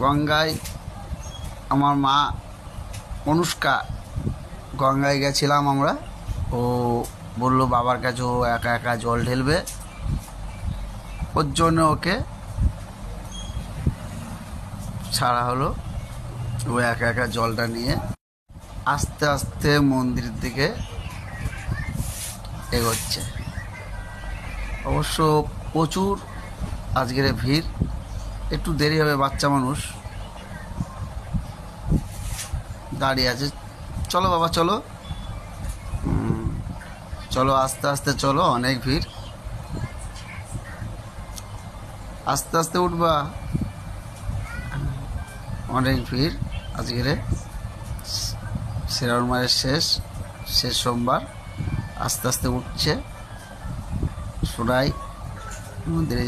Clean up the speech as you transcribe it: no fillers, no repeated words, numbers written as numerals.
গঙ্গায় আমার মা অনুষ্কা, গঙ্গায় গেছিলাম আমরা। ও বললো বাবার কাছে ও একা একা জল ঢেলবে, ওর জন্য ওকে ছাড়া হলো। ও একা একা জলটা নিয়ে আস্তে আস্তে মন্দিরের দিকে এগোচ্ছে। অবশ্য প্রচুর আজকের ভিড়, একটু দেরি হবে, বাচ্চা মানুষ দাঁড়িয়ে আছে। চলো বাবা চলো, চলো আস্তে আস্তে চলো, অনেক ভিড়, আস্তে আস্তে উঠবা, অনেক ভিড়। আজকের শ্রাবণ মাসের শেষ সোমবার, আস্তে আস্তে উঠছে সবাই মন্দিরে।